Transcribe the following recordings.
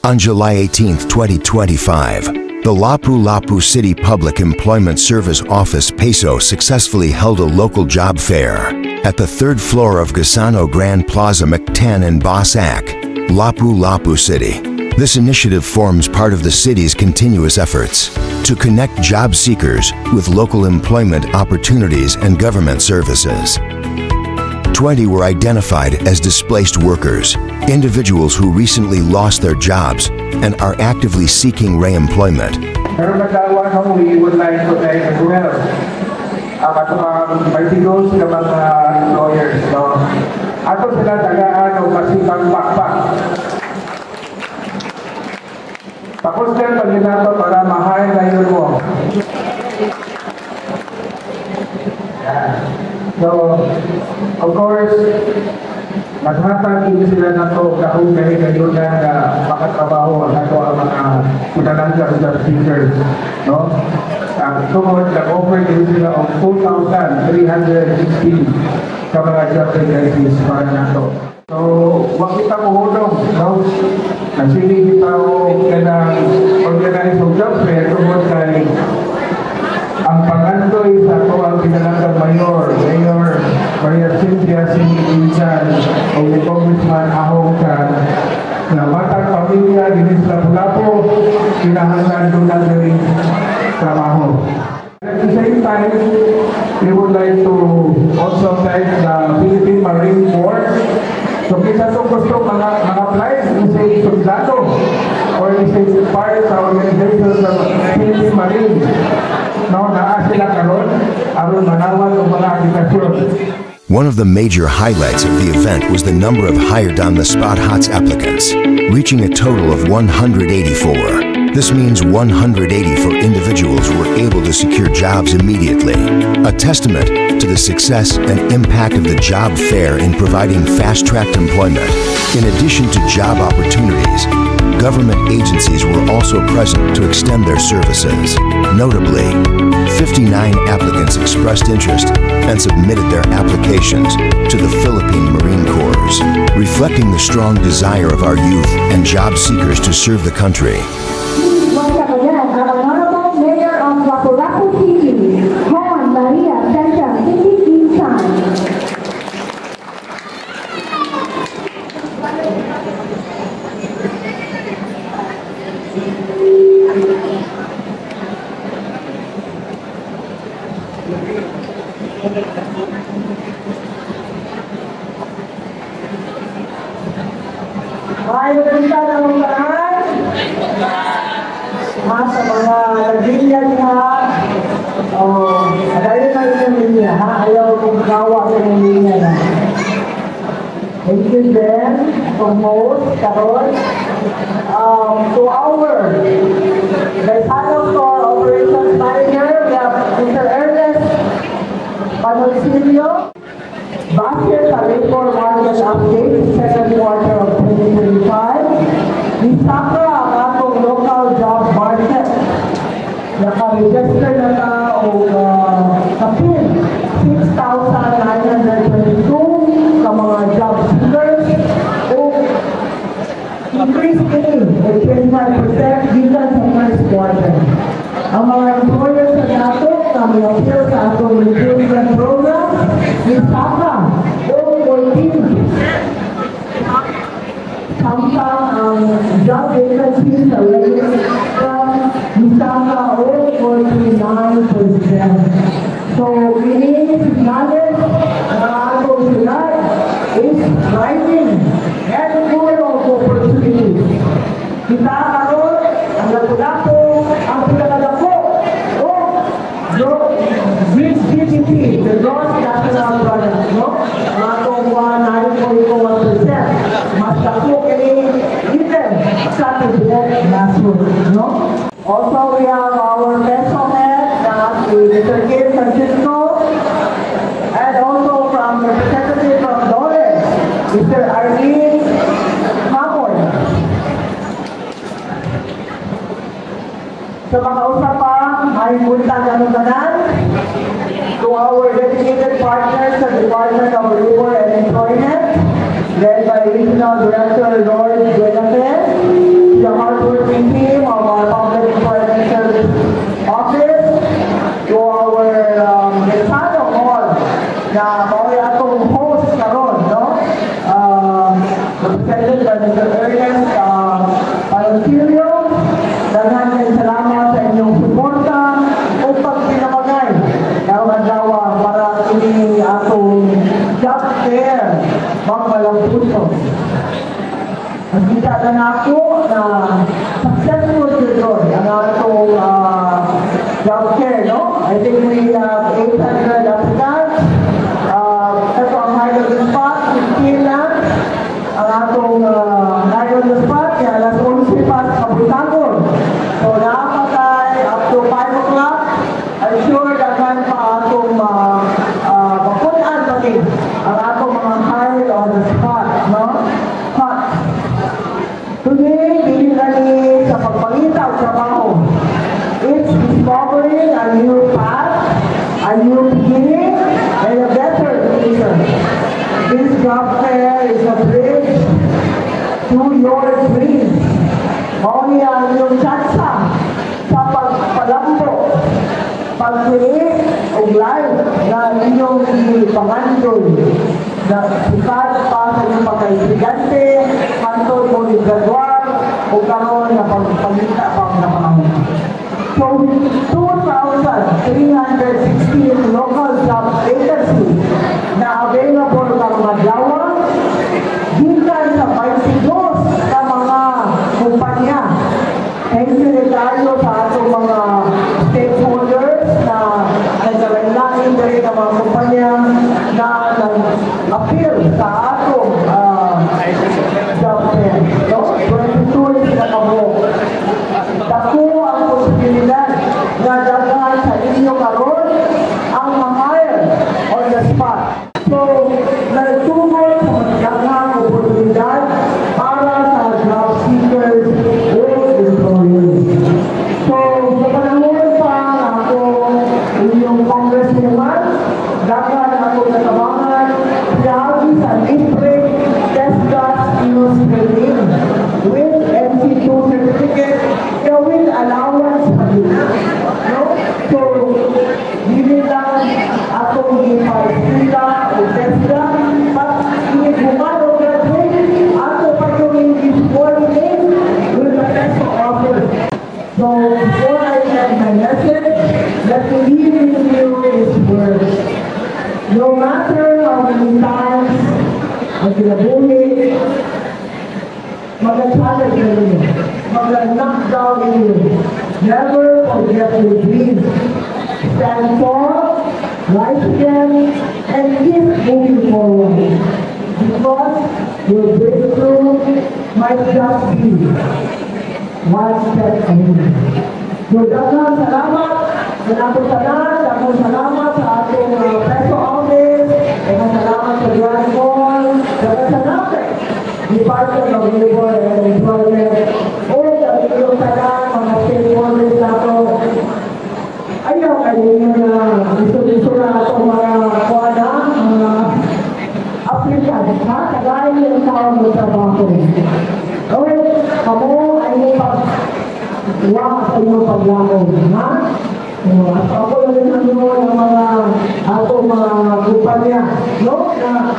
On July 18, 2025, the Lapu-Lapu City Public Employment Service Office PESO successfully held a local job fair at the third floor of Gasano Grand Plaza Mactan in Basak, Lapu-Lapu City. This initiative forms part of the city's continuous efforts to connect job seekers with local employment opportunities and government services. 20 were identified as displaced workers, individuals who recently lost their jobs and are actively seeking re-employment. We would like to thank as well partidos ng mga lawyers. Ato sila tagaan o masipang bakbak. Tapos yan pag ginato para mahay na yun mo. So, of course, maghatag din sila na ito kahong dahil kayo na makatrabaho at ito ang mga pinalanggang job seekers. No? Tungkol, nag-offer din sila of 2,360 sa mga job vacancies para na ito. So, wag kita muhulong, no? Nasili kita o kanang organize of job fair tungkol kay ang pangandoy sa ito ang pinalanggang Mayor Maria Cynthia Siniginsan o ni Congressman Ahong Chan na matang pamilya din sa Lapu-Lapu kinahanglan doon na rin trabaho. At the same time, we would like to also thank the Philippine Marine Corps. So kisa ito gusto mga-apply, isa'y sundalo or isa'y part sa organization sa Philippine Marine. No, naa sila karon aron manawag ang mga aplikasyon. One of the major highlights of the event was the number of hired on-the-spot HOTS applicants, reaching a total of 184. This means 184 individuals were able to secure jobs immediately, a testament to the success and impact of the job fair in providing fast-tracked employment. In addition to job opportunities, government agencies were also present to extend their services. Notably, 59 applicants expressed interest and submitted their applications to the Philippine Marine Corps, reflecting the strong desire of our youth and job seekers to serve the country. Once again, our Honorable Mayor of Lapu-Lapu City, Juan Maria Cynthia Siniginsan. Ay, punta na mong paraan. Sa mga nagbilyan ha. Agayon na rin yung linya ha. Ayaw kong gawa sa yung linya na. Thank you then, promote, karon. To our Gaisano Store Operations Manager, we have Mr. Ernest Panosilio. Basket sa labor market update, second quarter of 2025. Isakra ang atong local job market. Naka-register na ta o kapin 6,922 ka mga job seekers o increase din o 25% given sa first quarter. Ang mga employers na nato na may appeal sa atong recruitment program, Isaka o 14. Samtang ang job vacancies sa register Isaka o 49%. So, meaning knowledge na atong sila is rising and full of opportunities. Kita karon ang Lapu-Lapu ang pinakadako o GDP, the gross national product, no? Atong 1.1%. Mas dako kini even sa president nasun, no? Also, we have our peso head, Mr. Kim Francisco, and also from representative from Dole, Mr. Arlene Hamoy. Sa mga usapang, may punta ng kanan to our dedicated partners sa Department of Labor and Employment, led by Regional Director Lord Guenafe, Tagan ako na successful dito ang atong job fair, no? I think we have 800 applicants. Ito ang high on the spot, 15 na. Ang atong high on the spot, kaya alas 11 pa sa Kabutagon. So nakapatay up to 5 o'clock. I'm sure dagan pa atong mapunan pati ang atong mga high on the spot, no? But today, hindi namin sa pagpangita o trabaho. It's discovering a new path, a new beginning, and a better future. This job fair is a bridge to your dreams. Mauni ang iyong tsansa sa pagpalambo, pag-create o life na inyong ipangandoy na sikat pa sa inyong pagkaibigante, hantod mo ni graduar o karoon na pagpagita pa ang napanahon. So, 2,316 local job vacancies na available sa mga dawa, gikan sa 22 na mga kumpanya. Thank you tayo sa atong mga stakeholders na nagkalain din ng mga kumpanya na nag-appeal sa atong job fair. No? 22 na kamo. Dako ang posibilidad na daghan sa inyo karon ang ma-hire on the spot. So, nagtungkol sa magdaghang oportunidad para sa job seekers o employers. So, sa panahon pa ako inyong congresswoman, daghan ako natabangan grabe sa libre TESDA skills training with MC2 certificate with allowance pa din. No? So, hindi lang akong ipag-sila o TESDA, but hindi bumalo graduate, ako pa yung in-coordinate with the TESDA office. So, before I end my message, let me leave with you this word. No matter how many times ang kinabuhi, mag-challenge ninyo, mag-knock down ninyo, never forget your dreams. Stand tall, rise again, and keep moving forward. Because your breakthrough might just be one step ahead. So, daghang salamat sa atong tanan, daghang salamat sa atong preso office, daghang salamat sa Grand Mall, daghang salamat Department of Labor and Employment, o sa inyong tanan, mga stakeholders nato. Ayaw kayo na gusto na itong mga kuwana, mga applicants, ha? Kagaya yung tawag mo trabaho. Okay, kamo ay may pag-iwak sa inyong paglaong, ha? At ako na rin ang mga atong mga kumpanya, no? Na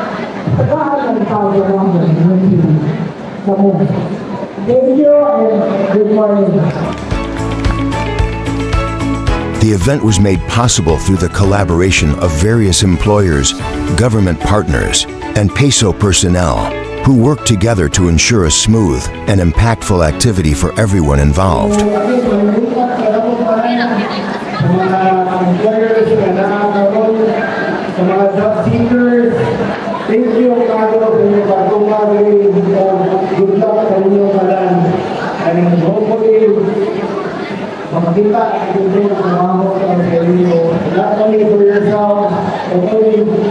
tagaan ng tawag mo. Thank you and good morning. The event was made possible through the collaboration of various employers, government partners, and PESO personnel who work together to ensure a smooth and impactful activity for everyone involved. Thank you, Carlo, for your pagkumari. Good luck sa inyong kalan. And hopefully, makakita ang inyong trabaho sa inyo. Not only for yourself, but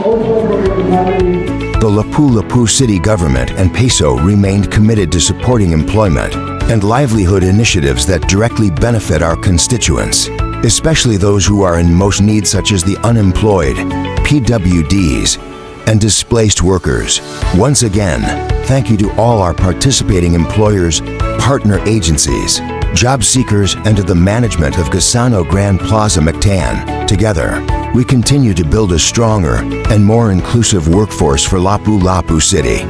also for your family. The Lapu-Lapu City Government and PESO remained committed to supporting employment and livelihood initiatives that directly benefit our constituents, especially those who are in most need, such as the unemployed, PWDs, and displaced workers. Once again, thank you to all our participating employers, partner agencies, job seekers, and to the management of Gasano Grand Plaza Mactan. Together, we continue to build a stronger and more inclusive workforce for Lapu-Lapu City.